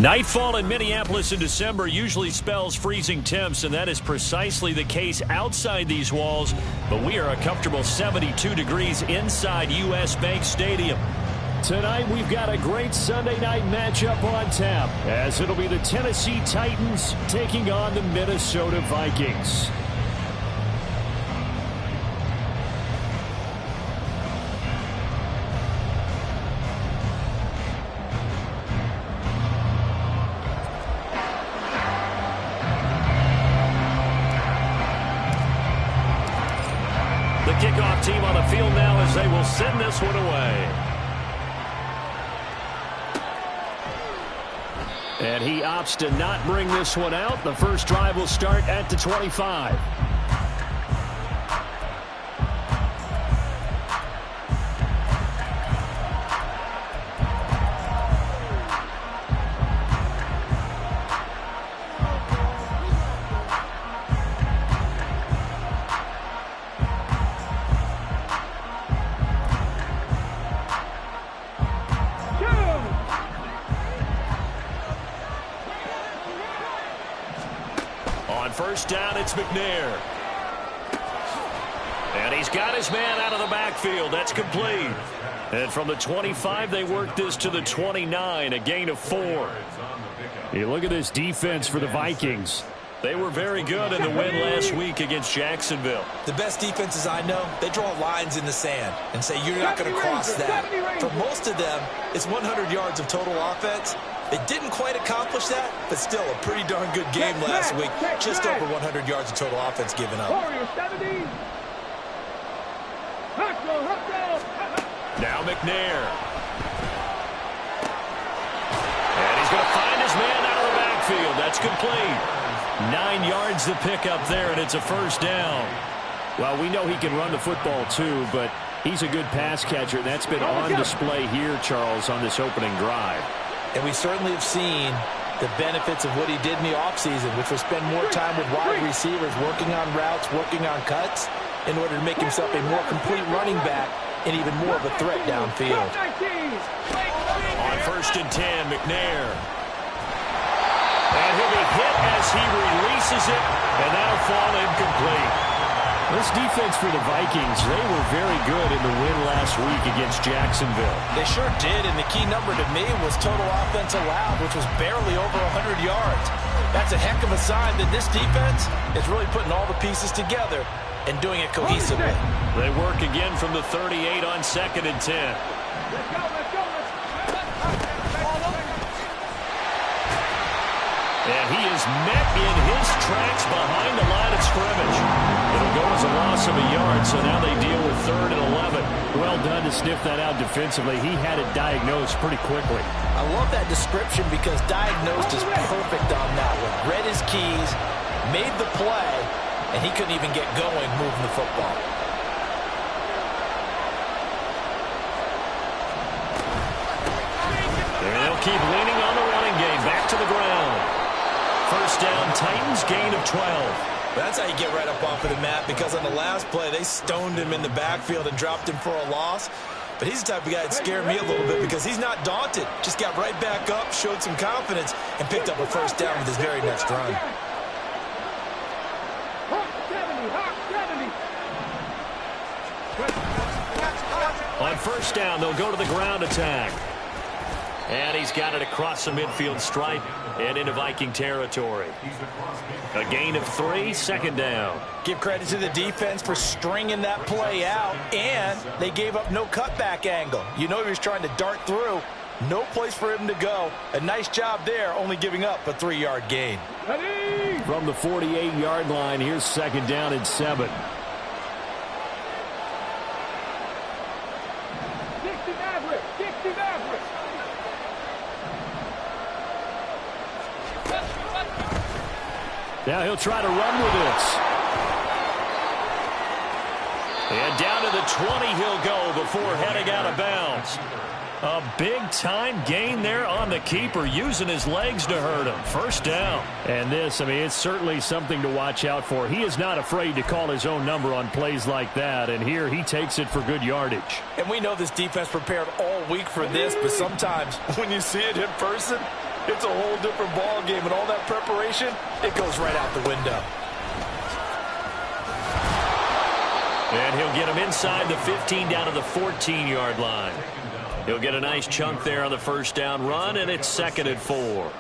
Nightfall in Minneapolis in December usually spells freezing temps, and that is precisely the case outside these walls. But we are a comfortable 72 degrees inside U.S. Bank Stadium. Tonight we've got a great Sunday night matchup on tap, as it'll be the Tennessee Titans taking on the Minnesota Vikings. The kickoff team on the field now as they will send this one away. And he opts to not bring this one out. The first drive will start at the 25. First down, it's McNair. And he's got his man out of the backfield. That's complete. And from the 25, they work this to the 29, a gain of 4. You look at this defense for the Vikings. They were very good in the win last week against Jacksonville. The best defenses I know, they draw lines in the sand and say you're not going to cross that. For most of them, it's 100 yards of total offense. They didn't quite accomplish that, but still a pretty darn good game last week. Just over 100 yards of total offense given up. Now McNair. And he's going to find his man out of the backfield. That's complete. 9 yards to pick up there, and it's a first down. Well, we know he can run the football too, but he's a good pass catcher. That's been on display here, Charles, on this opening drive. And we certainly have seen the benefits of what he did in the offseason, which was spend more time with wide receivers, working on routes, working on cuts, in order to make himself a more complete running back and even more of a threat downfield. On first and 10, McNair. And he'll be hit as he releases it, and that'll fall incomplete. This defense for the Vikings, they were very good in the win last week against Jacksonville. They sure did, and the key number to me was total offense allowed, which was barely over 100 yards. That's a heck of a sign that this defense is really putting all the pieces together and doing it cohesively. They work again from the 38 on second and 10. And he is met in his tracks behind the line of scrimmage. It'll go as a loss of a yard, so now they deal with 3rd and 11. Well done to sniff that out defensively. He had it diagnosed pretty quickly. I love that description because diagnosed is perfect on that one. Read his keys, made the play, and he couldn't even get going moving the football. And they'll keep leaning on the running game. Back to the ground. First down, Titans, gain of 12. That's how you get right up off of the mat, because on the last play, they stoned him in the backfield and dropped him for a loss. But he's the type of guy that scared me a little bit because he's not daunted. Just got right back up, showed some confidence, and picked up a first down with his very next run. On first down, they'll go to the ground attack. And he's got it across the midfield stripe and into Viking territory. A gain of 3, second down. Give credit to the defense for stringing that play out, and they gave up no cutback angle. You know he was trying to dart through. No place for him to go. A nice job there, only giving up a 3-yard gain. From the 48-yard line, here's second down and 7. Now he'll try to run with this. And down to the 20 he'll go before heading out of bounds. A big-time gain there on the keeper, using his legs to hurt him. First down. And this, I mean, it's certainly something to watch out for. He is not afraid to call his own number on plays like that, and here he takes it for good yardage. And we know this defense prepared all week for this, but sometimes when you see it in person, it's a whole different ball game, and all that preparation, it goes right out the window. And he'll get him inside the 15 down to the 14-yard line. He'll get a nice chunk there on the first down run, and it's 2nd and 4.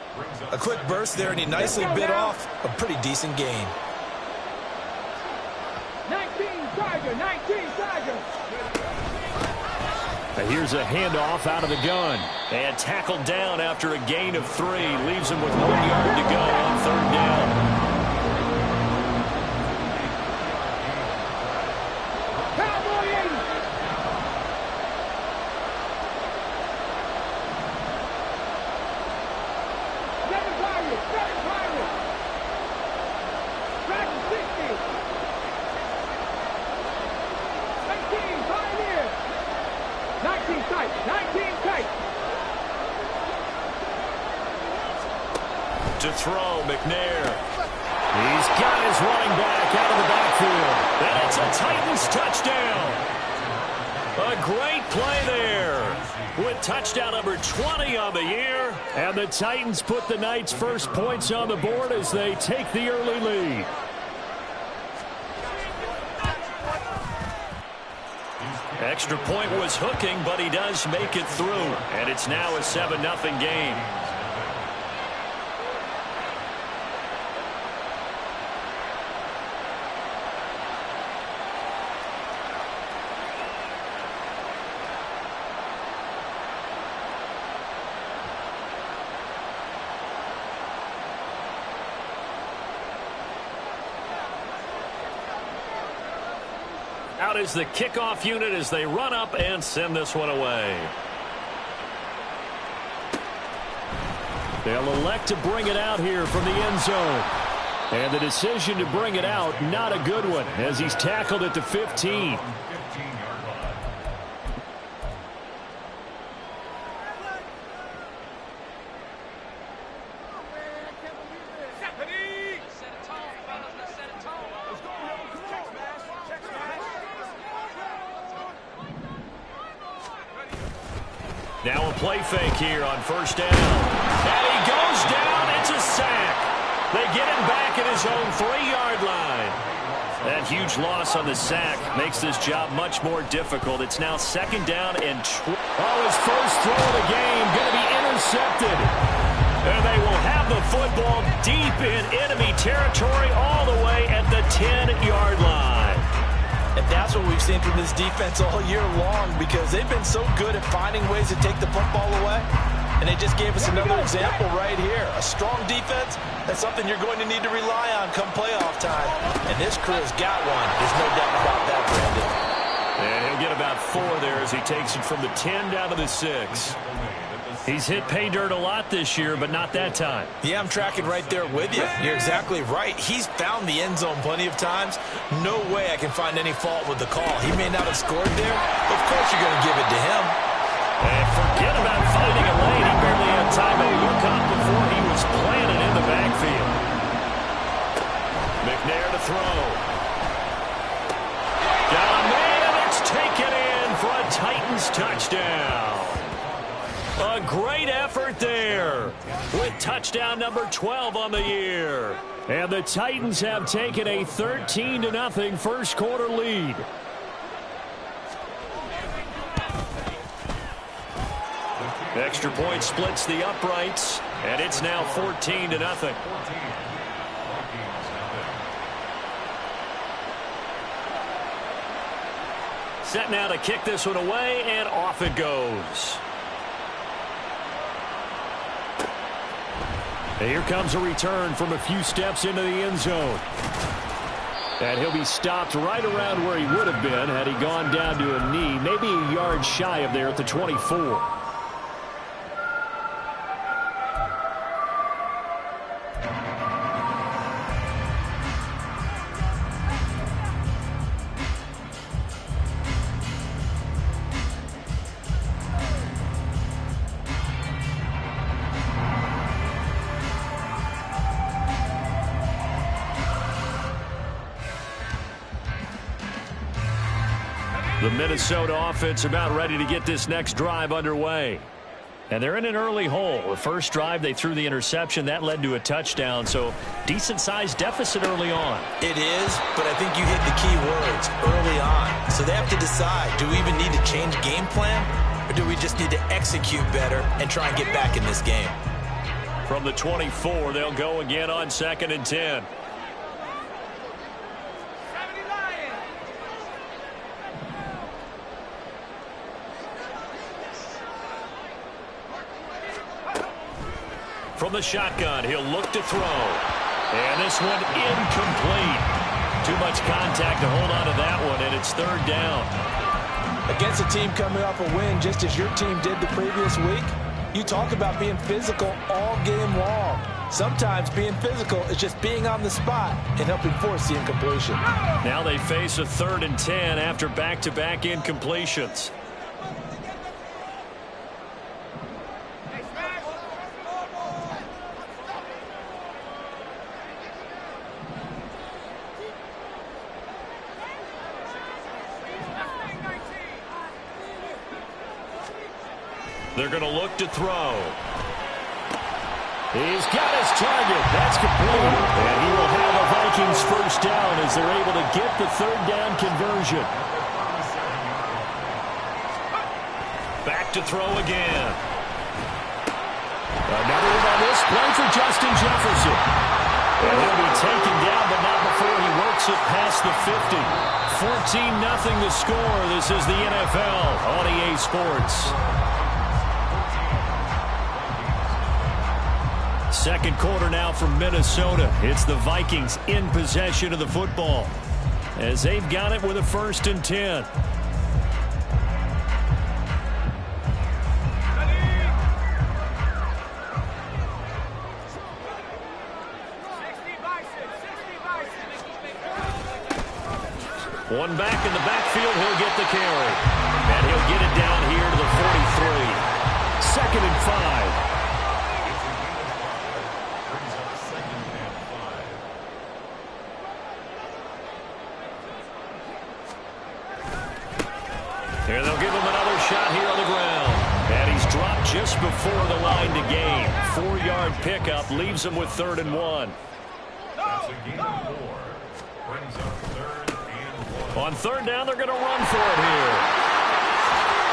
A quick burst there, and he nicely bit off a pretty decent gain. 19 Tiger, 19 Tiger. And here's a handoff out of the gun. And tackled down after a gain of 3. Leaves him with 1 yard to go on 3rd down. To throw, McNair. He's got his running back out of the backfield. And it's a Titans touchdown. A great play there with touchdown number 20 on the year. And the Titans put the Knights' first points on the board as they take the early lead. Extra point was hooking, but he does make it through. And it's now a 7-0 game. Out is the kickoff unit as they run up and send this one away. They'll elect to bring it out here from the end zone. And the decision to bring it out, not a good one, as he's tackled at the 15. Now a play fake here on 1st down. And he goes down. It's a sack. They get him back at his own 3-yard line. That huge loss on the sack makes this job much more difficult. It's now 2nd down and his first throw of the game going to be intercepted. And they will have the football deep in enemy territory all the way at the 10-yard line. And that's what we've seen from this defense all year long, because they've been so good at finding ways to take the football away. And they just gave us another example right here. A strong defense, that's something you're going to need to rely on come playoff time. And this crew's got one. There's no doubt about that, Brandon. And he'll get about 4 there as he takes it from the 10 down to the 6. He's hit pay dirt a lot this year, but not that time. Yeah, I'm tracking right there with you. You're exactly right. He's found the end zone plenty of times. No way I can find any fault with the call. He may not have scored there. Of course you're going to give it to him. And forget about finding a lane. He barely had time to look up before he was planted in the backfield. McNair to throw. Got a man, and it's taken in for a Titans touchdown. A great effort there with touchdown number 12 on the year. And the Titans have taken a 13-0 first quarter lead. Extra point splits the uprights, and it's now 14-0. Set now to kick this one away, and off it goes. And here comes a return from a few steps into the end zone. And he'll be stopped right around where he would have been had he gone down to a knee, maybe a yard shy of there at the 24. The Minnesota offense about ready to get this next drive underway. And they're in an early hole. The first drive, they threw the interception. That led to a touchdown, so decent-sized deficit early on. It is, but I think you hit the key words, early on. So they have to decide, do we even need to change game plan, or do we just need to execute better and try and get back in this game? From the 24, they'll go again on 2nd and 10. From the shotgun, he'll look to throw. And this one incomplete. Too much contact to hold on to that one, and it's 3rd down. Against a team coming off a win just as your team did the previous week, you talk about being physical all game long. Sometimes being physical is just being on the spot and helping force the incompletion. Now they face a 3rd and 10 after back-to-back incompletions. They're going to look to throw. He's got his target. That's complete. And he will have a Vikings first down as they're able to get the 3rd down conversion. Back to throw again. Another one on this play for Justin Jefferson. And he'll be taken down, but not before he works it past the 50. 14-0 the score. This is the NFL on EA Sports. Second quarter now from Minnesota. It's the Vikings in possession of the football as they've got it with a 1st and 10. One back in the backfield, he'll get the carry. And he'll get it down here to the 43. 2nd and 5. And they'll give him another shot here on the ground. And he's dropped just before the line to gain. 4-yard pickup leaves him with 3rd and 1. On 3rd down, they're going to run for it here.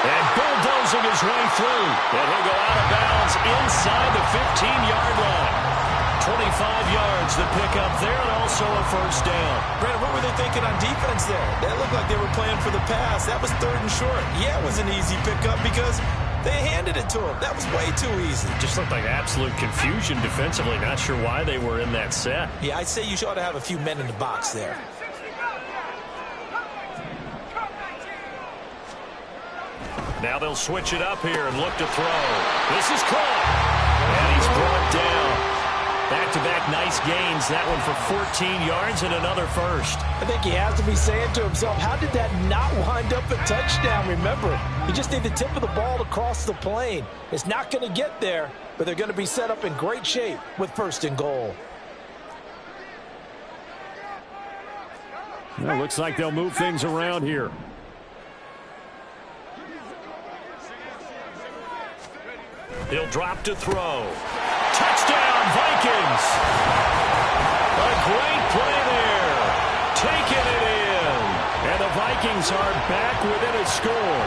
And bulldozing his way through. And he'll go out of bounds inside the 15-yard line. 25 yards the pickup there, and also a first down. Brandon, what were they thinking on defense there? That looked like they were playing for the pass. That was 3rd and short. Yeah, it was an easy pickup because they handed it to him. That was way too easy. Just looked like absolute confusion defensively. Not sure why they were in that set. Yeah, I'd say you ought to have a few men in the box there. Now they'll switch it up here and look to throw. This is caught. And he's brought down. Back-to-back nice gains. That one for 14 yards and another first. I think he has to be saying to himself, how did that not wind up a touchdown? Remember, you just need the tip of the ball to cross the plane. It's not going to get there, but they're going to be set up in great shape with 1st and goal. Well, looks like they'll move things around here. He'll drop to throw. Touchdown, Vikings! A great play there. Taking it in. And the Vikings are back within a score.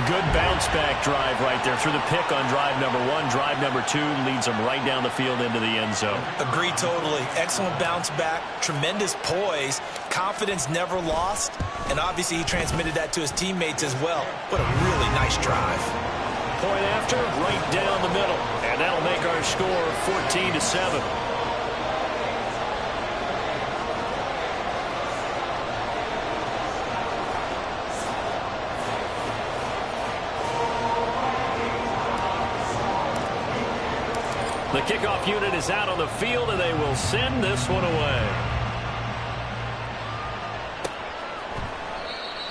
Good bounce-back drive right there through the pick on drive number 1. Drive number 2 leads them right down the field into the end zone. Agree totally. Excellent bounce back. Tremendous poise. Confidence never lost. And obviously he transmitted that to his teammates as well. What a really nice drive. Point after, right down the middle. And that'll make our score 14-7. The kickoff unit is out on the field, and they will send this one away.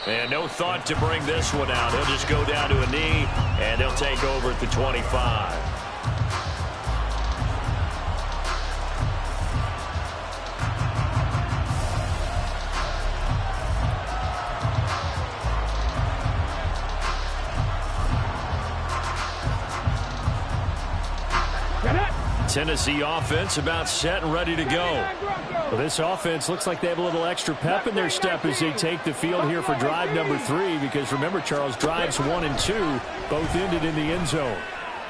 And no thought to bring this one out. He'll just go down to a knee, and they'll take over at the 25. Tennessee offense about set and ready to go. Well, this offense looks like they have a little extra pep in their step as they take the field here for drive number 3, because remember, Charles, drives 1 and 2 both ended in the end zone.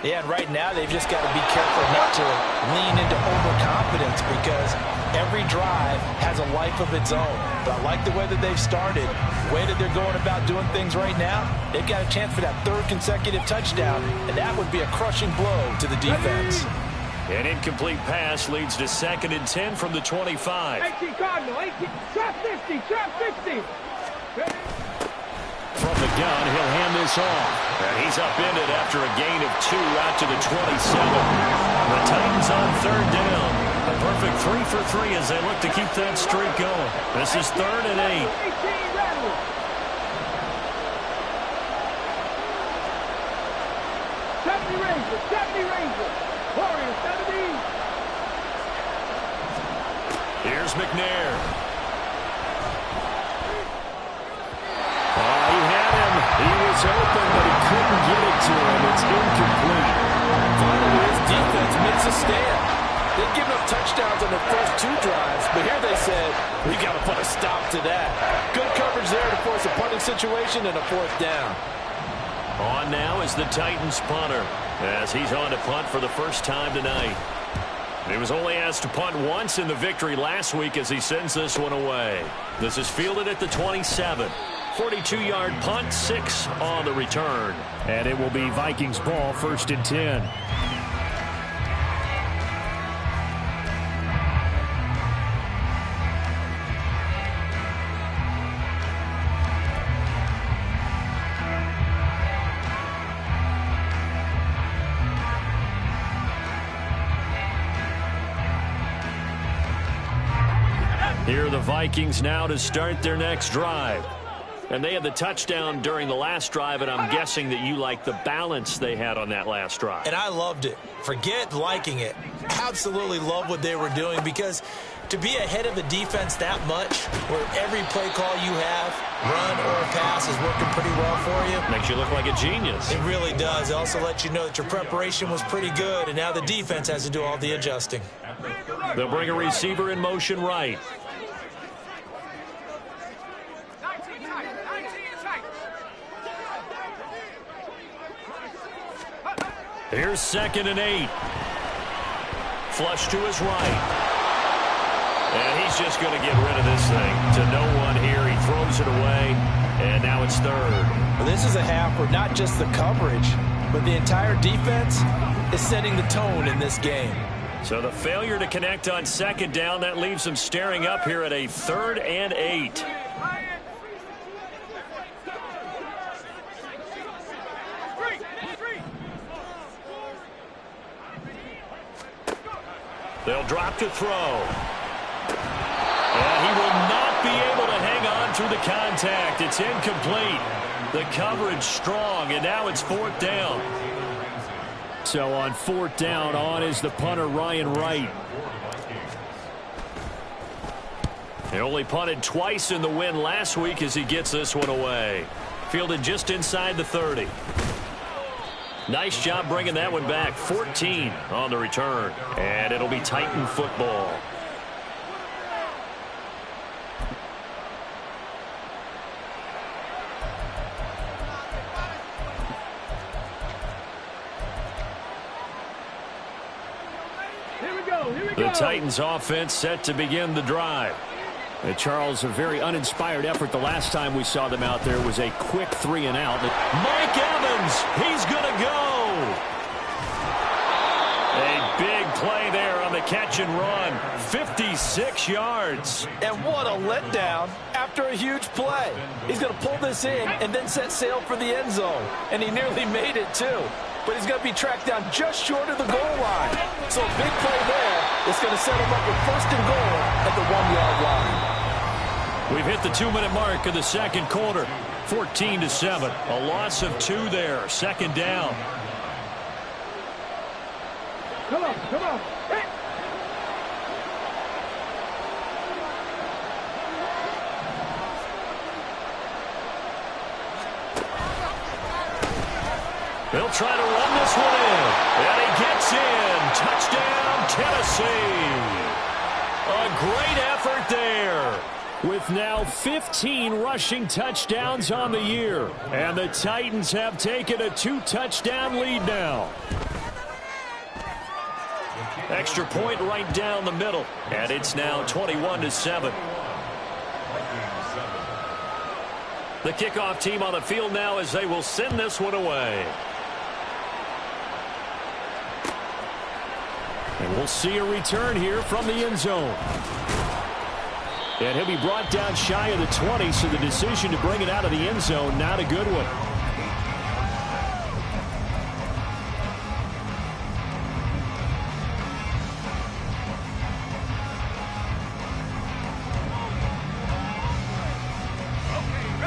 Yeah, and right now they've just got to be careful not to lean into overconfidence, because every drive has a life of its own. But I like the way that they've started, the way that they're going about doing things right now. They've got a chance for that 3rd consecutive touchdown, and that would be a crushing blow to the defense. An incomplete pass leads to 2nd and 10 from the 25. 18 Cardinal, 18, trap 50, trap 50. From the gun, he'll hand this off. And he's upended after a gain of 2 out to the 27. The Titans on 3rd down. A perfect 3 for 3 as they look to keep that streak going. This is 3rd and 8. 18 Rattle. 70 Rangers, 70 Rangers. Warriors, 70. Here's McNair. Oh, he had him. He was open, but he couldn't get it to him. It's incomplete. Finally, his defense makes a stand. They've given up touchdowns on their first 2 drives, but here they said, we got to put a stop to that. Good coverage there to force a punting situation and a 4th down. On now is the Titans punter, as he's on to punt for the first time tonight. He was only asked to punt once in the victory last week as he sends this one away. This is fielded at the 27. 42-yard punt, 6 on the return. And it will be Vikings ball, 1st and 10. Here are the Vikings now to start their next drive. And they had the touchdown during the last drive, and I'm guessing that you like the balance they had on that last drive. And I loved it. Forget liking it. Absolutely love what they were doing, because to be ahead of the defense that much, where every play call you have, run or pass, is working pretty well for you. Makes you look like a genius. It really does. It also lets you know that your preparation was pretty good, and now the defense has to do all the adjusting. They'll bring a receiver in motion right. Here's 2nd and 8. Flush to his right. And he's just going to get rid of this thing to no one here. He throws it away, and now it's 3rd. Well, this is a half where not just the coverage, but the entire defense is setting the tone in this game. So the failure to connect on 2nd down, that leaves them staring up here at a 3rd and 8. They'll drop to throw. And he will not be able to hang on through the contact. It's incomplete. The coverage strong, and now it's 4th down. So on 4th down, on is the punter, Ryan Wright. He only punted twice in the win last week as he gets this one away. Fielded just inside the 30. Nice job bringing that one back. 14 on the return. And it'll be Titan football. Here we go. The Titans offense set to begin the drive. And Charles, a very uninspired effort the last time we saw them out there was a quick 3 and out. Mike Evans, he's going to go. A big play there on the catch and run. 56 yards. And what a letdown after a huge play. He's going to pull this in and then set sail for the end zone. And he nearly made it too. But he's going to be tracked down just short of the goal line. So a big play there is going to set him up with 1st and goal at the 1-yard line. We've hit the 2-minute mark of the 2nd quarter. 14-7. A loss of 2 there. 2nd down. Come on, come on. Hey. They'll try to run this one in. And he gets in. Touchdown, Tennessee. A great effort there. With now 15 rushing touchdowns on the year. And the Titans have taken a 2-touchdown lead now. Extra point right down the middle. And it's now 21-7. The kickoff team on the field now as they will send this one away. And we'll see a return here from the end zone. And he'll be brought down shy of the 20, so the decision to bring it out of the end zone, not a good one.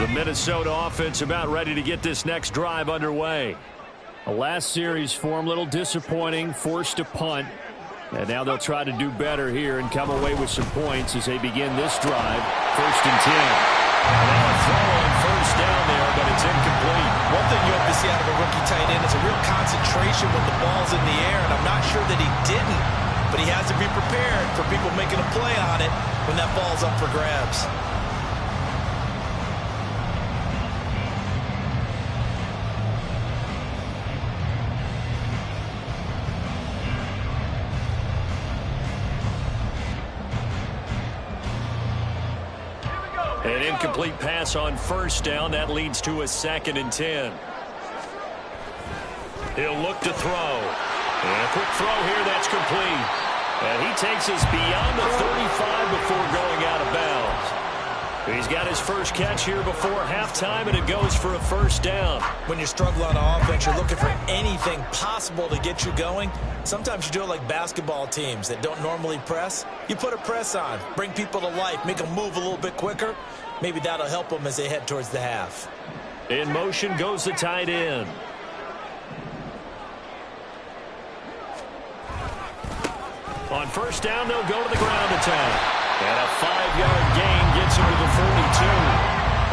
The Minnesota offense about ready to get this next drive underway. The last series for him, a little disappointing, forced a punt. And now they'll try to do better here and come away with some points as they begin this drive. 1st and 10. Now a throw on first down there, but it's incomplete. One thing you have to see out of a rookie tight end is a real concentration when the ball's in the air, and I'm not sure that he didn't, but he has to be prepared for people making a play on it when that ball's up for grabs. An incomplete pass on first down. That leads to a 2nd and 10. He'll look to throw. And a quick throw here. That's complete. And he takes us beyond the 35 before going out of bounds. He's got his first catch here before halftime, and it goes for a first down. When you struggle on offense, you're looking for anything possible to get you going. Sometimes you do it like basketball teams that don't normally press. You put a press on, bring people to life, make them move a little bit quicker. Maybe that'll help them as they head towards the half. In motion goes the tight end. On first down, they'll go to the ground attack. And a 5-yard gain gets him to the 42.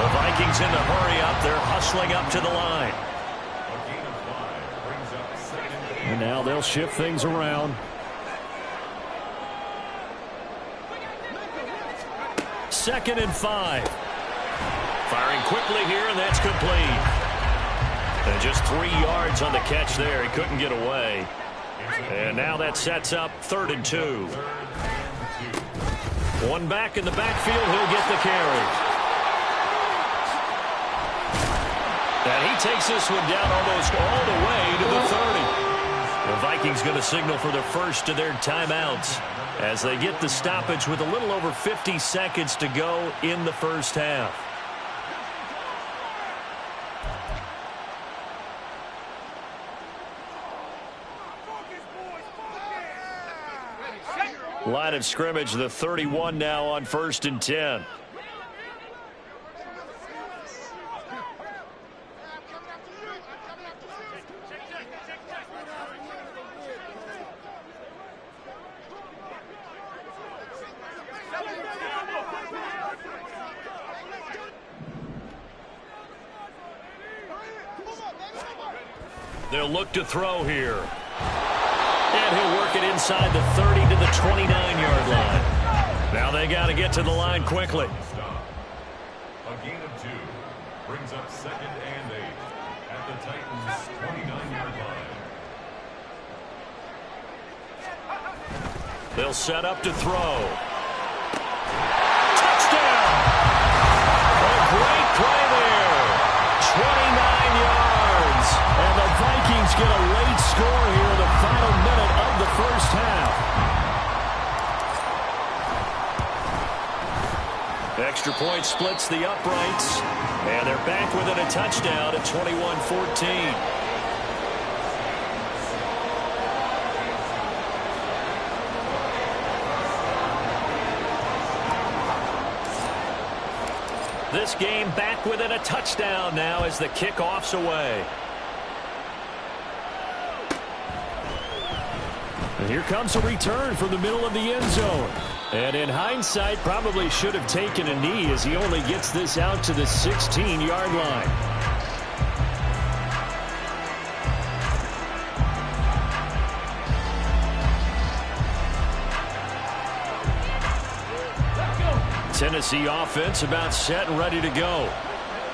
The Vikings in the hurry up. They're hustling up to the line. And now they'll shift things around. 2nd and 5. Firing quickly here, and that's complete. And just 3 yards on the catch there. He couldn't get away. And now that sets up 3rd and 2. One back in the backfield. He'll get the carry. And he takes this one down almost all the way to the 30. The Vikings going to signal for the first of their timeouts as they get the stoppage with a little over 50 seconds to go in the first half. Line of scrimmage, the 31 now on 1st and 10. They'll look to throw here. And he'll work it inside the 30 to the 29-yard line. Now they got to get to the line quickly. A gain of 2 brings up 2nd and 8 at the Titans' 29-yard line. They'll set up to throw. Touchdown! A great play there. 29 yards. And the Vikings get a late score here in the final minute of the first half. Extra point splits the uprights. And they're back within a touchdown at 21-14. This game back within a touchdown now as the kickoff's away. And here comes a return from the middle of the end zone. And in hindsight, probably should have taken a knee as he only gets this out to the 16-yard line. Tennessee offense about set and ready to go.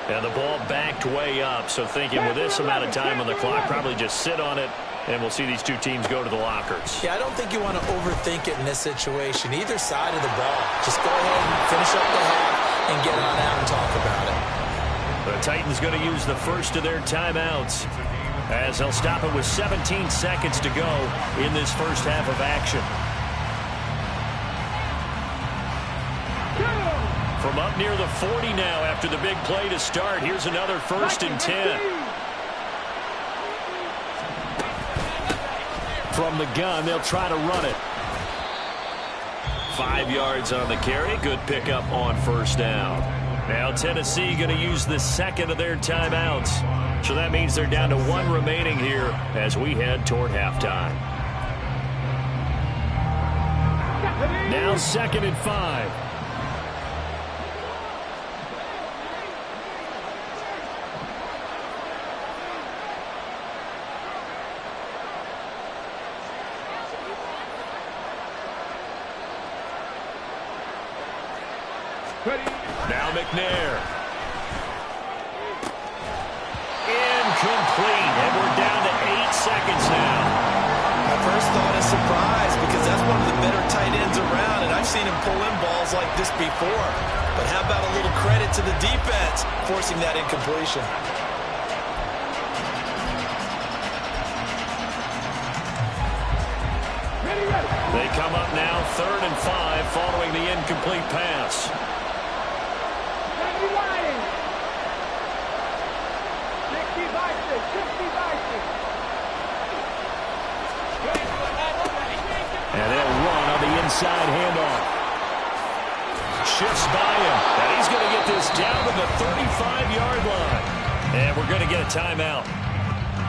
And the ball backed way up, so thinking with this amount of time on the clock, probably just sit on it, and we'll see these two teams go to the lockers. Yeah, I don't think you want to overthink it in this situation. Either side of the ball. Just go ahead and finish up the half and get on out and talk about it. The Titans going to use the first of their timeouts as they'll stop it with 17 seconds to go in this first half of action. From up near the 40 now after the big play to start. Here's another 1st and 10. From the gun, they'll try to run it. 5 yards on the carry. Good pickup on 1st down. Now Tennessee going to use the second of their timeouts. So that means they're down to 1 remaining here as we head toward halftime. Now 2nd and 5. Now McNair. Incomplete. And we're down to 8 seconds now. My first thought is surprise because that's one of the better tight ends around, and I've seen him pull in balls like this before. But how about a little credit to the defense forcing that incompletion? They come up now 3rd and 5 following the incomplete pass. And they'll run on the inside handoff. Shifts by him. And he's going to get this down to the 35-yard line. And we're going to get a timeout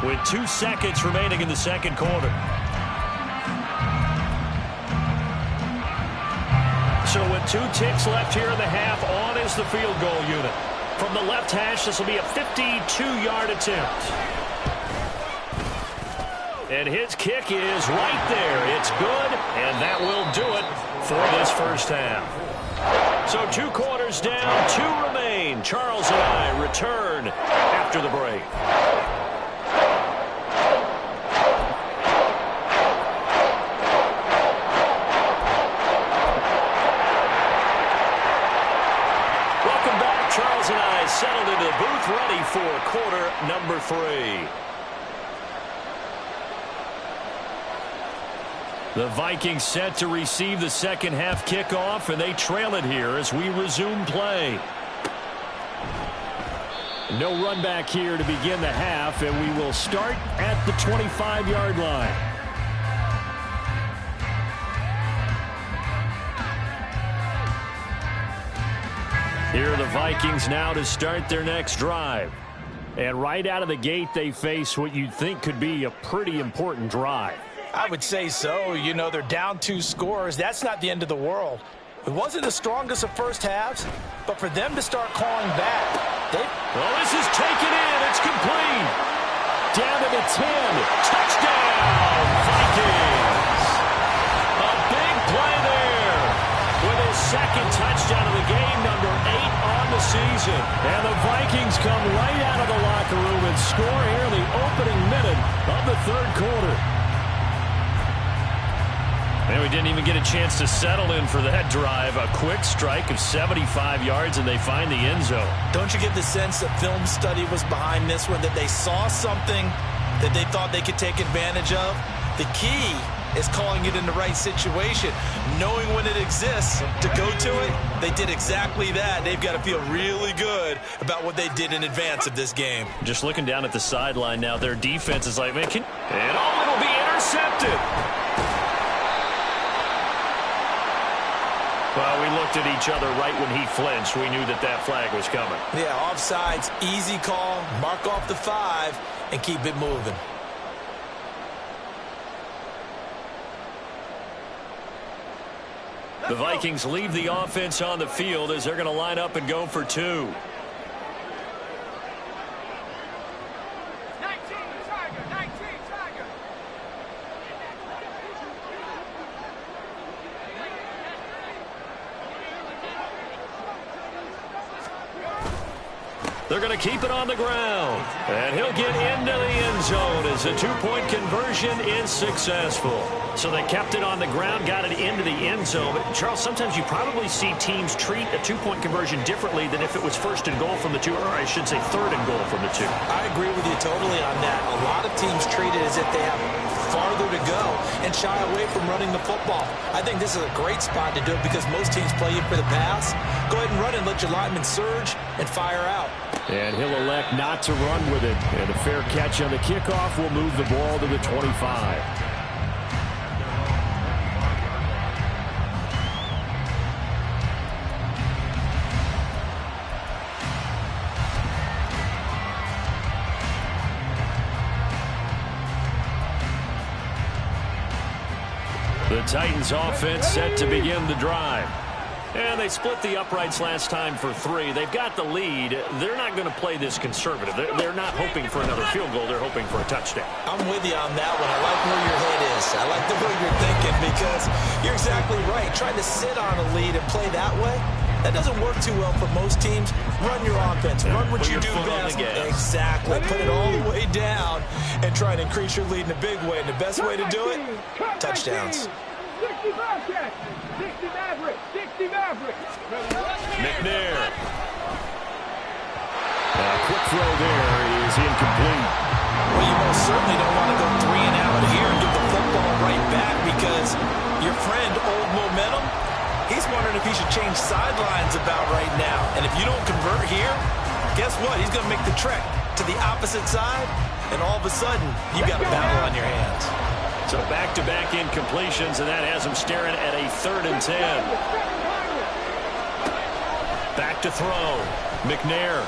with 2 seconds remaining in the second quarter. So with 2 ticks left here in the half, on is the field goal unit. From the left hash, this will be a 52-yard attempt. And his kick is right there. It's good, and that will do it for this first half. So 2 quarters down, 2 remain. Charles and I return after the break. Welcome back. Charles and I settled into the booth, ready for quarter number 3. The Vikings set to receive the second half kickoff, and they trail it here as we resume play. No run back here to begin the half, and we will start at the 25-yard line. Here are the Vikings now to start their next drive. And right out of the gate, they face what you'd think could be a pretty important drive. I would say so. You know, they're down 2 scores. That's not the end of the world. It wasn't the strongest of first halves, but for them to start calling back, well, this is taken in. It's complete. Down to the 10. Touchdown, Vikings. A big play there with his second touchdown of the game, number 8 on the season. And the Vikings come right out of the locker room and score here in the opening minute of the third quarter. And we didn't even get a chance to settle in for that drive. A quick strike of 75 yards, and they find the end zone. Don't you get the sense that film study was behind this one, that they saw something that they thought they could take advantage of? The key is calling it in the right situation, knowing when it exists to go to it. They did exactly that. They've got to feel really good about what they did in advance of this game. Just looking down at the sideline now, their defense is like, man, and it'll be intercepted. Well, we looked at each other right when he flinched. We knew that that flag was coming. Yeah, offsides, easy call, mark off the 5, and keep it moving. The Vikings leave the offense on the field as they're going to line up and go for 2. They're going to keep it on the ground. And he'll get into the end zone as a two-point conversion is successful. So they kept it on the ground, got it into the end zone. But, Charles, sometimes you probably see teams treat a two-point conversion differently than if it was first and goal from the two, or I should say third and goal from the two. I agree with you totally on that. A lot of teams treat it as if they have farther to go and shy away from running the football. I think this is a great spot to do it because most teams play you for the pass. Go ahead and run and let your lineman surge and fire out. And he'll elect not to run with it. And a fair catch on the kickoff will move the ball to the 25. The Titans offense set to begin the drive. And they split the uprights last time for 3. They've got the lead. They're not going to play this conservative. They're not hoping for another field goal. They're hoping for a touchdown. I'm with you on that one. I like where your head is. I like the way you're thinking because you're exactly right. Trying to sit on a lead and play that way, that doesn't work too well for most teams. Run your offense. Run what you do best. Exactly. Put it all the way down and try and increase your lead in a big way. And the best way to do it, touchdowns. 65 catch. 60 Maverick. 60 Maverick. McNair. Quick throw there is incomplete. Well, you most certainly don't want to go 3 and out here and give the football right back because your friend, Old Momentum, he's wondering if he should change sidelines about right now. And if you don't convert here, guess what? He's going to make the trek to the opposite side, and all of a sudden, you got a battle on your hands. So back-to-back incompletions, and that has him staring at a 3rd and 10. Back to throw. McNair.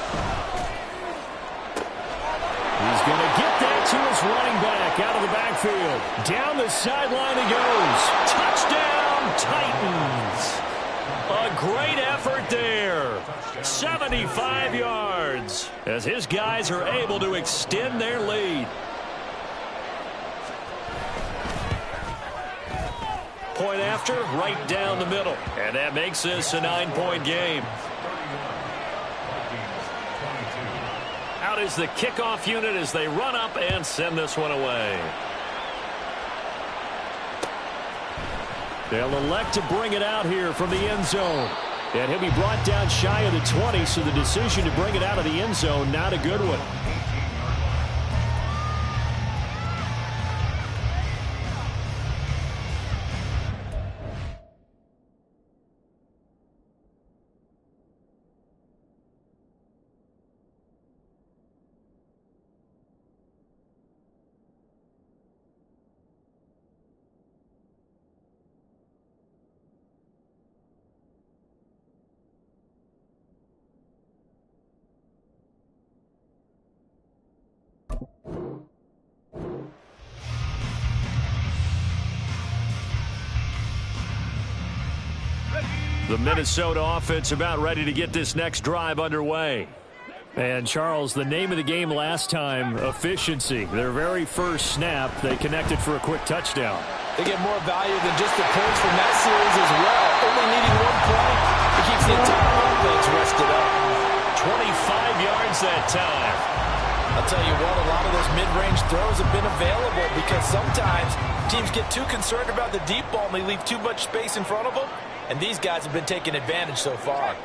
He's going to get that to his running back out of the backfield. Down the sideline he goes. Touchdown, Titans. A great effort there. 75 yards as his guys are able to extend their lead. Point after, right down the middle. And that makes this a 9-point game. Out is the kickoff unit as they run up and send this one away. They'll elect to bring it out here from the end zone. And he'll be brought down shy of the 20, so the decision to bring it out of the end zone, not a good one. The Minnesota offense about ready to get this next drive underway. And, Charles, the name of the game last time, efficiency. Their very first snap, they connected for a quick touchdown. They get more value than just the points from that series as well. Only needing 1 point. It keeps the entire offense rested up. 25 yards that time. I'll tell you what, a lot of those mid-range throws have been available because sometimes teams get too concerned about the deep ball and they leave too much space in front of them. And these guys have been taking advantage so far.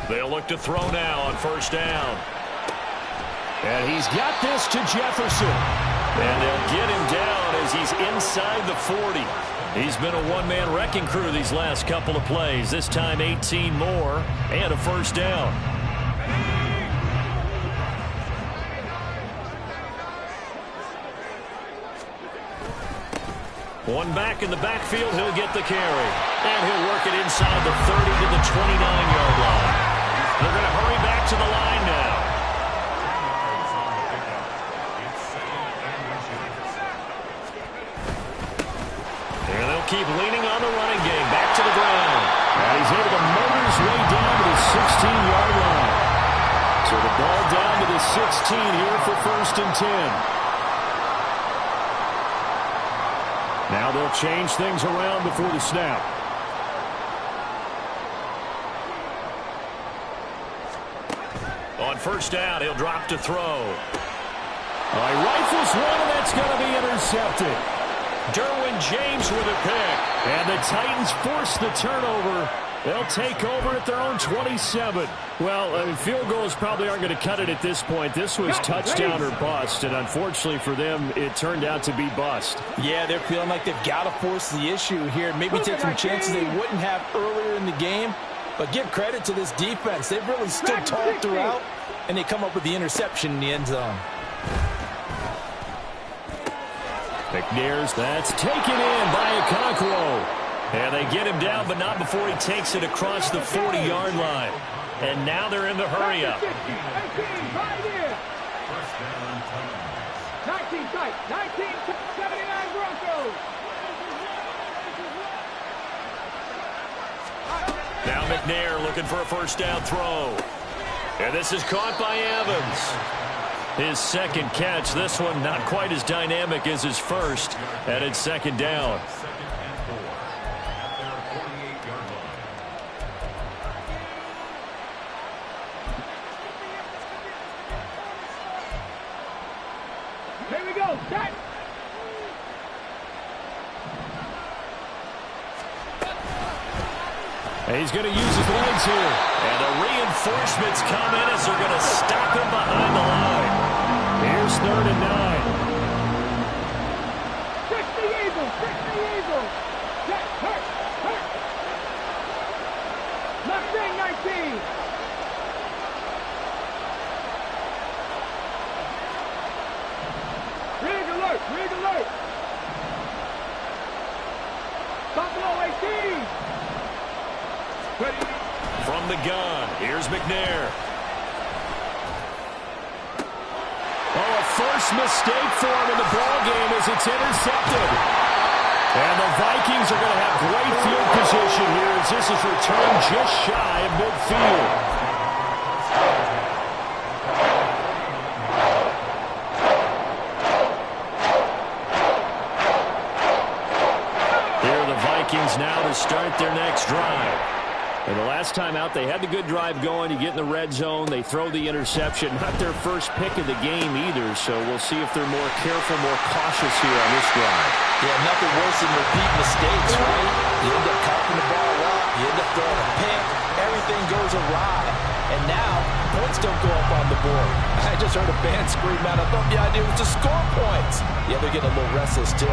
They'll look to throw now on 1st down. And he's got this to Jefferson. And they'll get him down as he's inside the 40. He's been a one-man wrecking crew these last couple of plays. This time 18 more and a 1st down. One back in the backfield, he'll get the carry. And he'll work it inside the 30 to the 29-yard line. They're going to hurry back to the line now. And they'll keep leaning on the running game. Back to the ground. And he's able to motor his way down to the 16-yard line. So the ball down to the 16 here for 1st and 10. Now they'll change things around before the snap. On first down, he'll drop to throw. He rifles one, and that's going to be intercepted. Derwin James with a pick. And the Titans force the turnover. They'll take over at their own 27. Well, field goals probably aren't going to cut it at this point. This was touchdown or bust, and unfortunately for them, it turned out to be bust. Yeah, they're feeling like they've got to force the issue here and maybe take some chances they wouldn't have earlier in the game. But give credit to this defense. They've really stood tall throughout, and they come up with the interception in the end zone. McNair's, that's taken in by Okonkwo. And they get him down, but not before he takes it across the 40-yard line. And now they're in the hurry-up. 19 tight, 1979 Broncos. Now McNair looking for a first down throw. And this is caught by Evans. His second catch. This one not quite as dynamic as his first. And it's second down. Here we go, set. He's going to use his legs here. And the reinforcements come in as they're going to stop him behind the line. Here's 3rd and 9. 60 Eagles, 60 Eagles. Set, hurt. Mustang 19. Rig alert. Buffalo 18. From the gun, here's McNair. A first mistake for him in the ball game as it's intercepted. And the Vikings are going to have great field position here as this is returned just shy of midfield. Now to start their next drive. And the last time out, they had the good drive going. You get in the red zone, they throw the interception. Not their first pick of the game either, so we'll see if they're more careful, more cautious here on this drive. Yeah, nothing worse than repeat mistakes, right? You end up cocking the ball up, you end up throwing a pick, everything goes awry. And now, points don't go up on the board. I just heard a fan scream out, I thought the idea was to score points. Yeah, they're getting a little restless too.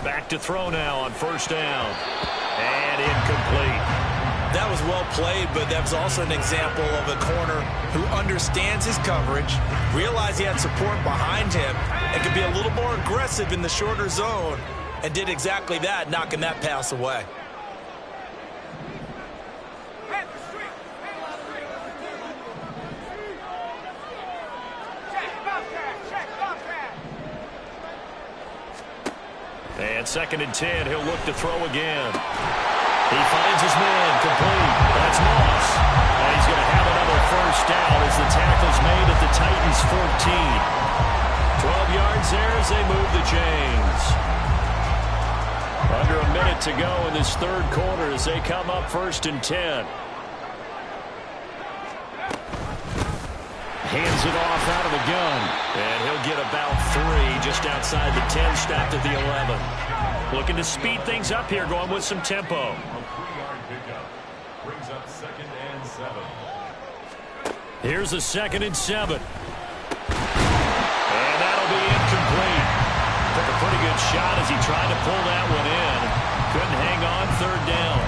Back to throw now on first down. And incomplete. That was well played, but that was also an example of a corner who understands his coverage, realized he had support behind him, and could be a little more aggressive in the shorter zone, and did exactly that, knocking that pass away. And 2nd and 10, he'll look to throw again. He finds his man, complete. That's Moss. And he's going to have another first down as the tackle's made at the Titans' 14. 12 yards there as they move the chains. Under a minute to go in this third quarter as they come up 1st and 10. Hands it off out of the gun. And he'll get about 3 just outside the 10, stopped at the 11. Looking to speed things up here, going with some tempo. A 3-yard pickup brings up 2nd and 7. Here's a 2nd and 7. And that'll be incomplete. Took a pretty good shot as he tried to pull that one in. Couldn't hang on 3rd down.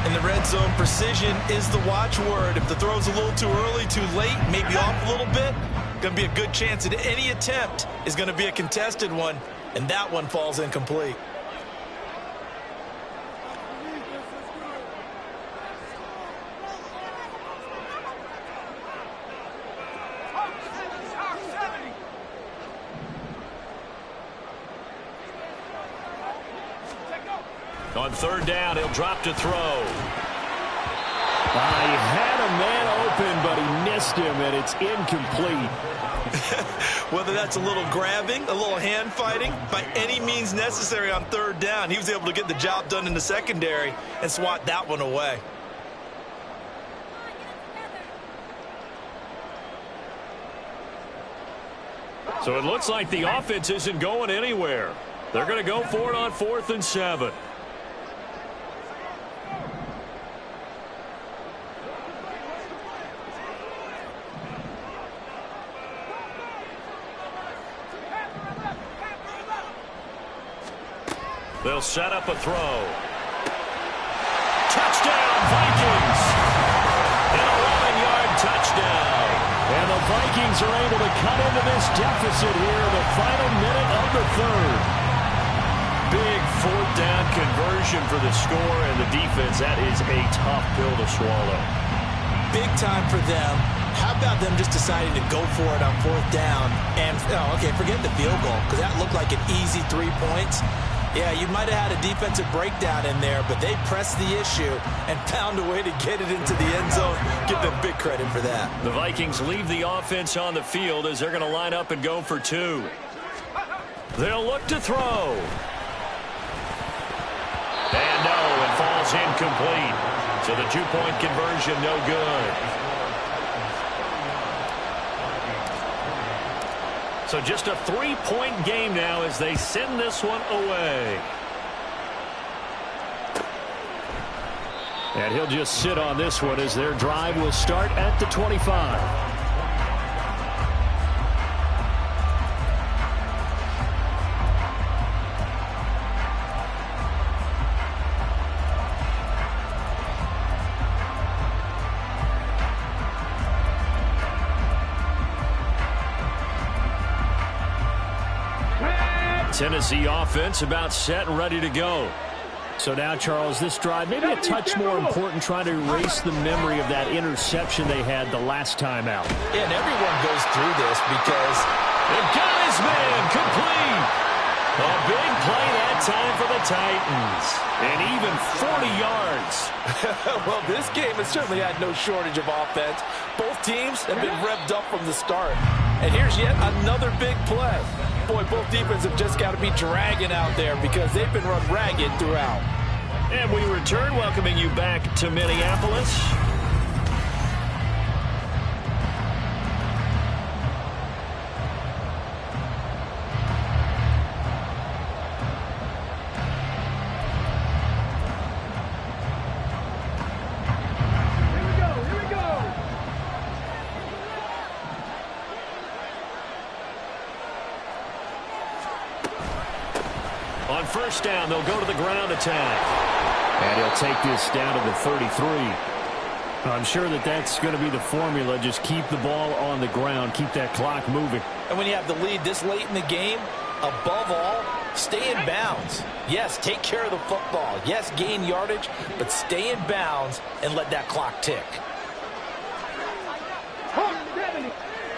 In the red zone, precision is the watchword. If the throw's a little too early, too late, maybe off a little bit, going to be a good chance that any attempt is going to be a contested one, and that one falls incomplete. On 3rd down, he'll drop to throw. He had a man open, but he missed him, and it's incomplete. Whether that's a little grabbing, a little hand fighting, by any means necessary on third down, he was able to get the job done in the secondary and swat that one away. So it looks like the offense isn't going anywhere. They're going to go for it on 4th and 7. They'll set up a throw. Touchdown, Vikings! An 11-yard touchdown. And the Vikings are able to cut into this deficit here in the final minute of the third. Big 4th down conversion for the score, and the defense, that is a tough pill to swallow. Big time for them. How about them just deciding to go for it on 4th down? And, okay, forget the field goal, because that looked like an easy 3 points. Yeah, you might have had a defensive breakdown in there, but they pressed the issue and found a way to get it into the end zone. Give them big credit for that. The Vikings leave the offense on the field as they're going to line up and go for 2. They'll look to throw. And no, it falls incomplete. So the 2-point conversion, no good. So just a 3-point game now as they send this one away. And he'll just sit on this one as their drive will start at the 25. Tennessee offense about set and ready to go. So now, Charles, this drive maybe a touch more important, trying to erase the memory of that interception they had the last time out. Yeah, and everyone goes through this because they've got his man complete. A big play that time for the Titans. And even 40 yards. Well, this game has certainly had no shortage of offense. Both teams have been revved up from the start. And here's yet another big play. Boy, both defenses have just got to be dragging out there because they've been run ragged throughout. And we return, welcoming you back to Minneapolis. On 1st down, they'll go to the ground attack. And he'll take this down to the 33. I'm sure that's going to be the formula. Just keep the ball on the ground. Keep that clock moving. And when you have the lead this late in the game, above all, stay in bounds. Yes, take care of the football. Yes, gain yardage, but stay in bounds and let that clock tick. Hawk 70.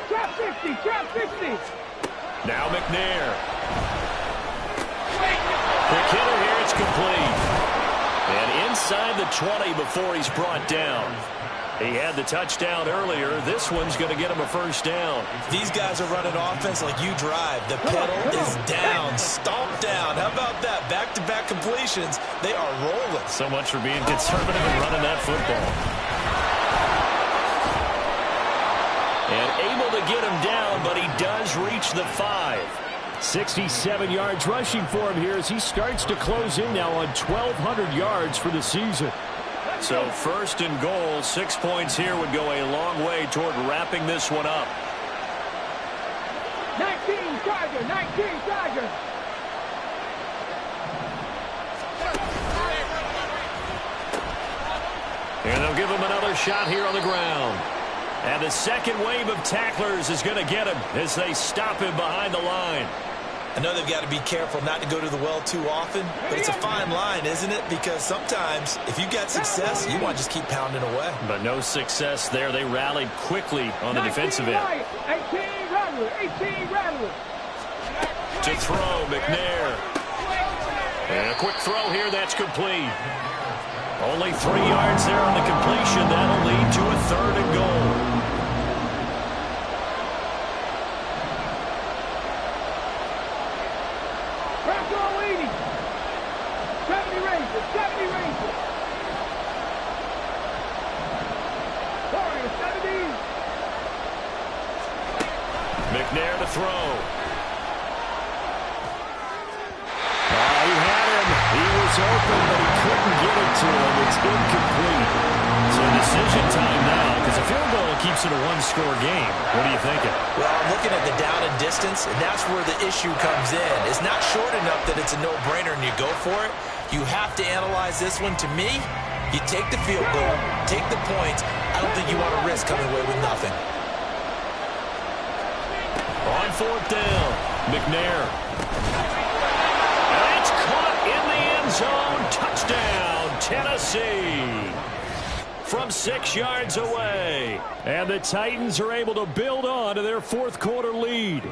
Drop 50. Drop 50. Now McNair. Quick hitter here, it's complete. And inside the 20 before he's brought down. He had the touchdown earlier. This one's going to get him a 1st down. These guys are running offense like you drive. The pedal is down, stomped down. How about that? Back-to-back completions. They are rolling. So much for being conservative and running that football. And able to get him down, but he does reach the 5. 67 yards rushing for him here as he starts to close in now on 1,200 yards for the season. So 1st and goal, 6 points here would go a long way toward wrapping this one up. 19 Tiger, 19 Tiger. And they'll give him another shot here on the ground. And the second wave of tacklers is going to get him as they stop him behind the line. I know they've got to be careful not to go to the well too often, but it's a fine line, isn't it? Because sometimes if you got success, you want to just keep pounding away. But no success there. They rallied quickly on the defensive end. 18 Rattler, 18 Rattler. To throw, McNair. And a quick throw here, that's complete. Only 3 yards there on the completion. That'll lead to a 3rd and goal. 70 Rangers, 70 Rangers. Warriors, 70. McNair to throw. He had him. He was open, but he couldn't get it to him. It's incomplete. So decision time now, because a field goal keeps it a one-score game. What are you thinking? Well, I'm looking at the down and distance, and that's where the issue comes in. It's not short enough that it's a no-brainer and you go for it. You have to analyze this one. To me, you take the field goal, take the points. I don't think you want to risk coming away with nothing. On fourth down, McNair. And it's caught in the end zone. Touchdown, Tennessee. From 6 yards away. And the Titans are able to build on to their fourth quarter lead.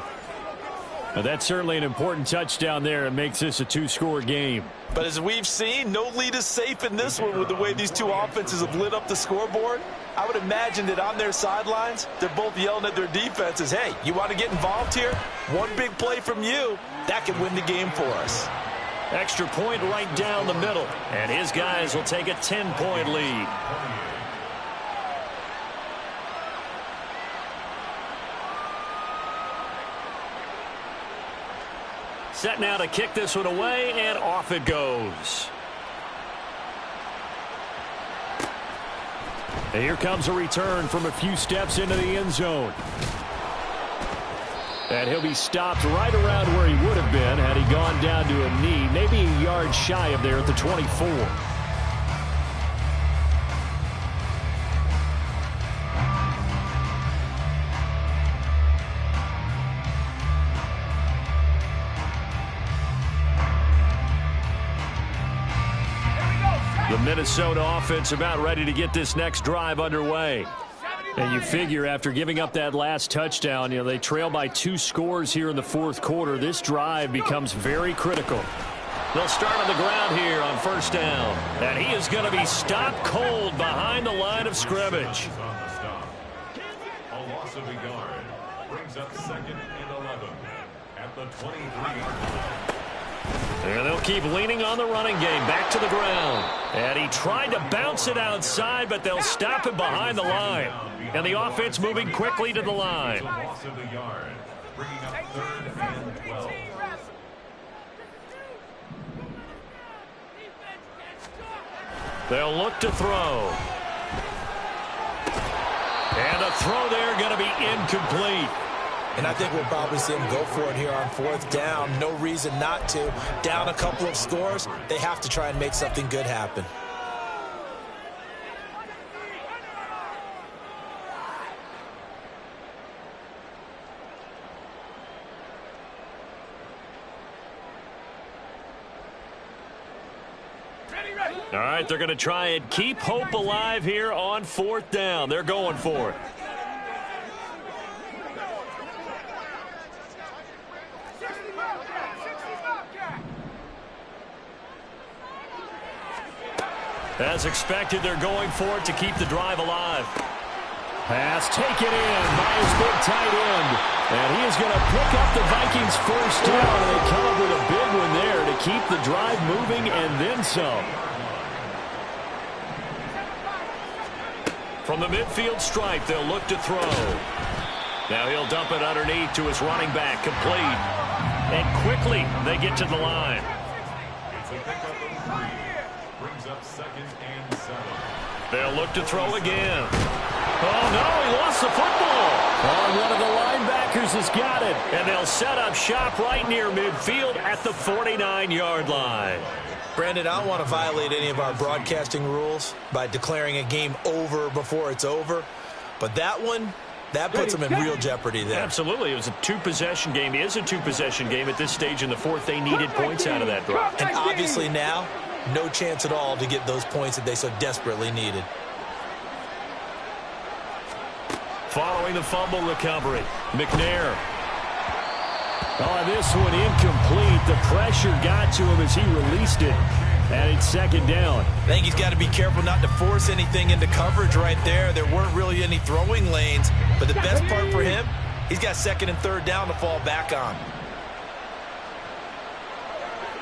Now, that's certainly an important touchdown there. It makes this a two-score game. But as we've seen, no lead is safe in this one with the way these two offenses have lit up the scoreboard. I would imagine that on their sidelines, they're both yelling at their defenses, hey, you want to get involved here? One big play from you, that can win the game for us. Extra point right down the middle. And his guys will take a 10-point lead. Set now to kick this one away, and off it goes. And here comes a return from a few steps into the end zone. And he'll be stopped right around where he would have been had he gone down to a knee, maybe a yard shy of there at the 24. The Minnesota offense about ready to get this next drive underway. And you figure after giving up that last touchdown, they trail by 2 scores here in the fourth quarter. This drive becomes very critical. They'll start on the ground here on first down. And he is going to be stopped cold behind the line of scrimmage. A loss of a yard brings up 2nd and 11 at the 23-yard line. And they'll keep leaning on the running game. Back to the ground. And he tried to bounce it outside, but they'll stop him behind the line. And the offense moving quickly to the line. Loss of a yard, bringing up 3rd and 12. They'll look to throw. And a throw there going to be incomplete. And I think we'll probably see him go for it here on 4th down. No reason not to. Down a couple of scores, they have to try and make something good happen. All right, they're going to try and keep hope alive here on 4th down. They're going for it. As expected, they're going for it to keep the drive alive. Pass taken in by his big tight end. And he is going to pick up the Vikings first down. And they come up with a big one there to keep the drive moving and then some. From the midfield stripe, they'll look to throw. Now he'll dump it underneath to his running back, complete. And quickly, they get to the line. It's a pickup of 3. Brings up 2nd and 7. They'll look to throw again. Oh, no, he lost the football. Oh, one of the linebackers has got it. And they'll set up shop right near midfield at the 49-yard line. Brandon, I don't want to violate any of our broadcasting rules by declaring a game over before it's over. But that one, that puts them in real jeopardy there. Absolutely. It was a 2-possession game. It is a 2-possession game at this stage in the fourth. They needed points out of that drive. And obviously now, no chance at all to get those points that they so desperately needed. Following the fumble recovery, McNair. Oh, this one incomplete. The pressure got to him as he released it. And it's 2nd down. I think he's got to be careful not to force anything into coverage right there. There weren't really any throwing lanes. But the best part for him, he's got 2nd and 3rd down to fall back on.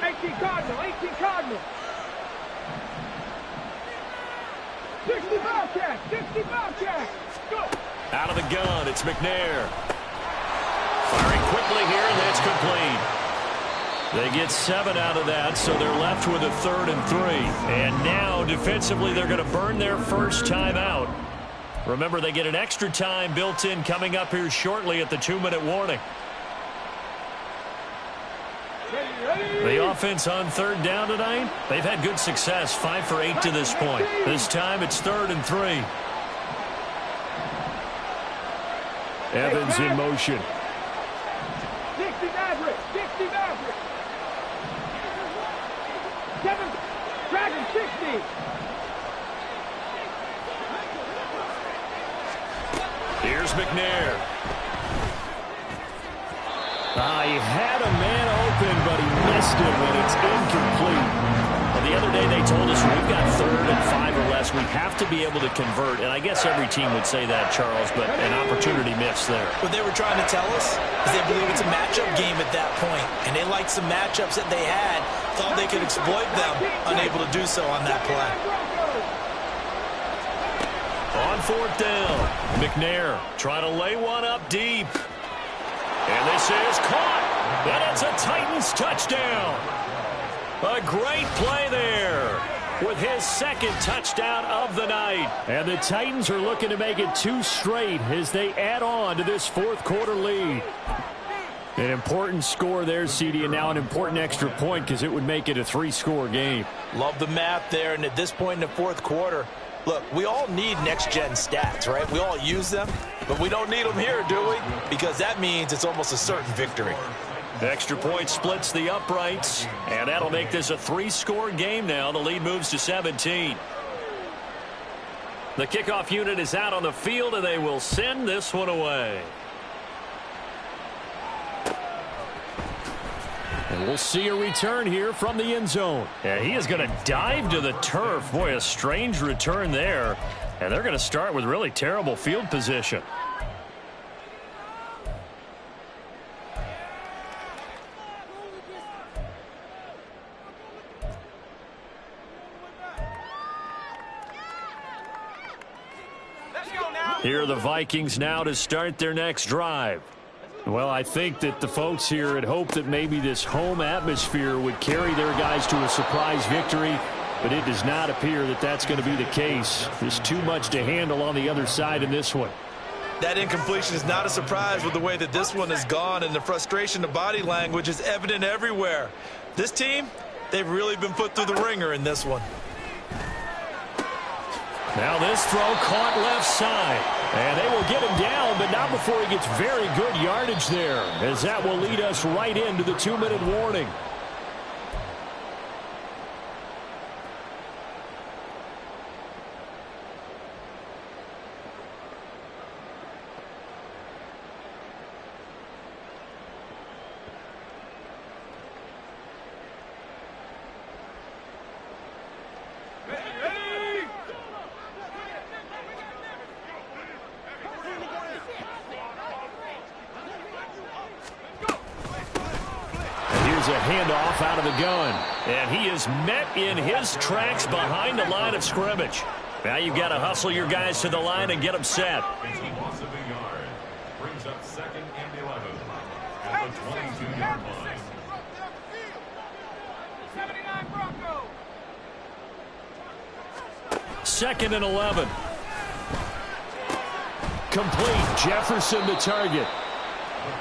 18 Cardinal, 18 Cardinal. 60 Bobcat, 60 Bobcat. Go. Out of the gun, it's McNair. Firing quickly here, and that's complete. They get 7 out of that, so they're left with a 3rd and 3. And now, defensively, they're going to burn their first time out. Remember, they get an extra time built in coming up here shortly at the 2-minute warning. The offense on 3rd down tonight, they've had good success, 5 for 8 to this point. This time it's 3rd and 3. Evans in motion. 60 Maverick, 60 Maverick. 7, Dragon 60. Here's McNair. He had a man open, but he missed it when it's incomplete. Well, the other day they told us we've got 3rd and 5 or less. We have to be able to convert, and I guess every team would say that, Charles, but an opportunity missed there. What they were trying to tell us is they believe it's a matchup game at that point, and they liked some matchups that they had, thought they could exploit them, unable to do so on that play. On 4th down, McNair trying to lay one up deep. And this is caught. And it's a Titans touchdown. A great play there with his 2nd touchdown of the night. And the Titans are looking to make it 2 straight as they add on to this 4th quarter lead. An important score there, CD, and now an important extra point because it would make it a 3-score game. Love the math there, and at this point in the 4th quarter, look, we all need next-gen stats, right? We all use them, but we don't need them here, do we? Because that means it's almost a certain victory. Extra point splits the uprights, and that'll make this a 3-score game now. The lead moves to 17. The kickoff unit is out on the field, and they will send this one away. And we'll see a return here from the end zone. And he is going to dive to the turf. Boy, a strange return there. And they're going to start with really terrible field position. Here are the Vikings now to start their next drive. Well, I think that the folks here had hoped that maybe this home atmosphere would carry their guys to a surprise victory, but it does not appear that that's going to be the case. There's too much to handle on the other side in this one. That incompletion is not a surprise with the way that this one has gone, and the frustration, the body language is evident everywhere. This team, they've really been put through the ringer in this one. Now this throw caught left side. And they will get him down, but not before he gets very good yardage there, as that will lead us right into the 2-minute warning. A handoff out of the gun. And he is met in his tracks behind the line of scrimmage. Now you've got to hustle your guys to the line and get them set. It's a loss of a yard. Brings up 2nd and 11 at the 22-yard line. 79 Bronco. 2nd and 11. Complete. Jefferson the target.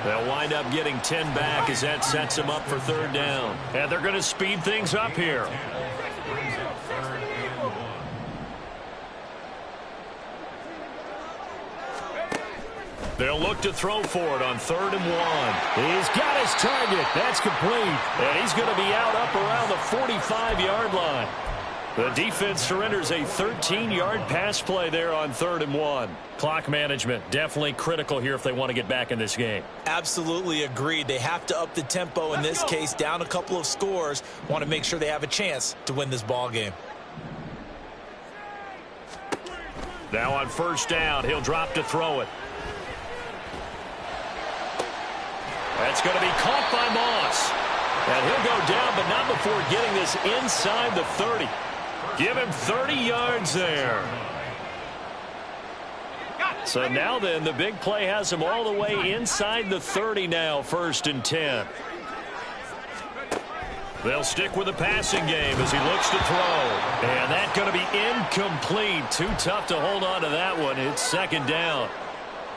They'll wind up getting 10 back as that sets them up for 3rd down. And they're going to speed things up here. Brings up 3rd and 1. They'll look to throw for it on 3rd and 1. He's got his target. That's complete. And he's going to be out up around the 45-yard line. The defense surrenders a 13-yard pass play there on 3rd and 1. Clock management definitely critical here if they want to get back in this game. Absolutely agreed. They have to up the tempo in this case, down a couple of scores. Want to make sure they have a chance to win this ball game. Now on 1st down, he'll drop to throw it. That's going to be caught by Moss. And he'll go down, but not before getting this inside the 30. Give him 30 yards there. So now then, the big play has him all the way inside the 30 now, 1st and 10. They'll stick with the passing game as he looks to throw. And that's going to be incomplete. Too tough to hold on to that one. It's 2nd down.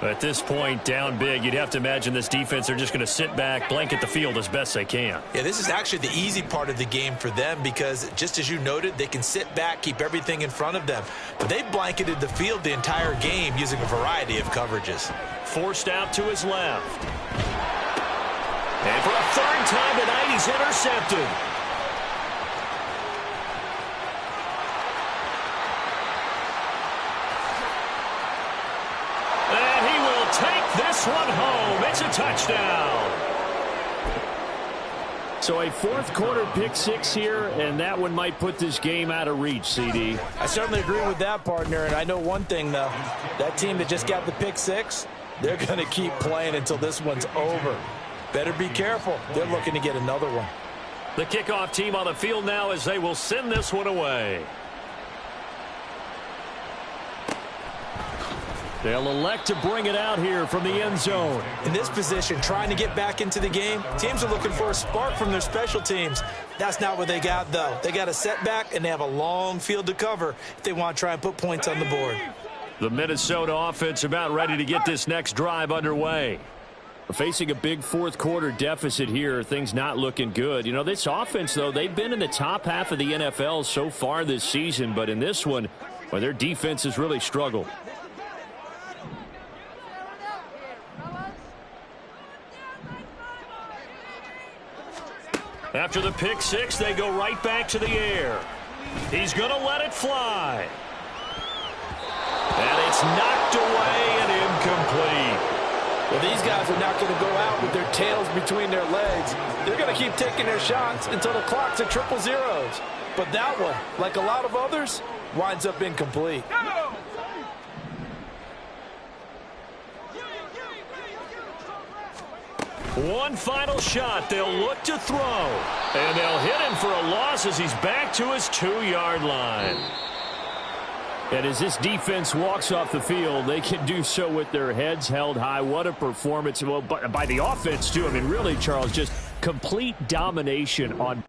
At this point, down big, you'd have to imagine this defense are just going to sit back, blanket the field as best they can. Yeah, this is actually the easy part of the game for them because, just as you noted, they can sit back, keep everything in front of them. But they blanketed the field the entire game using a variety of coverages. Forced out to his left. And for a 3rd time tonight, he's intercepted. And he will take this one home. It's a touchdown. So a 4th quarter pick 6 here, and that one might put this game out of reach, CD. I certainly agree with that, partner, and I know one thing, though. That team that just got the pick 6, they're going to keep playing until this one's over. Better be careful. They're looking to get another one. The kickoff team on the field now as they will send this one away. They'll elect to bring it out here from the end zone. In this position, trying to get back into the game, teams are looking for a spark from their special teams. That's not what they got, though. They got a setback, and they have a long field to cover if they want to try and put points on the board. The Minnesota offense about ready to get this next drive underway. Facing a big 4th quarter deficit here, things not looking good. You know, this offense, though, they've been in the top half of the NFL so far this season, but in this one, well, their defense has really struggled. After the pick 6, they go right back to the air. He's going to let it fly. And it's knocked away and incomplete. Well, these guys are not going to go out with their tails between their legs. They're going to keep taking their shots until the clock's at 000. But that one, like a lot of others, winds up incomplete. One final shot. They'll look to throw. And they'll hit him for a loss as he's back to his 2-yard line. And as this defense walks off the field, they can do so with their heads held high. What a performance. Well, by the offense, too. I mean, really, Charles, just complete domination on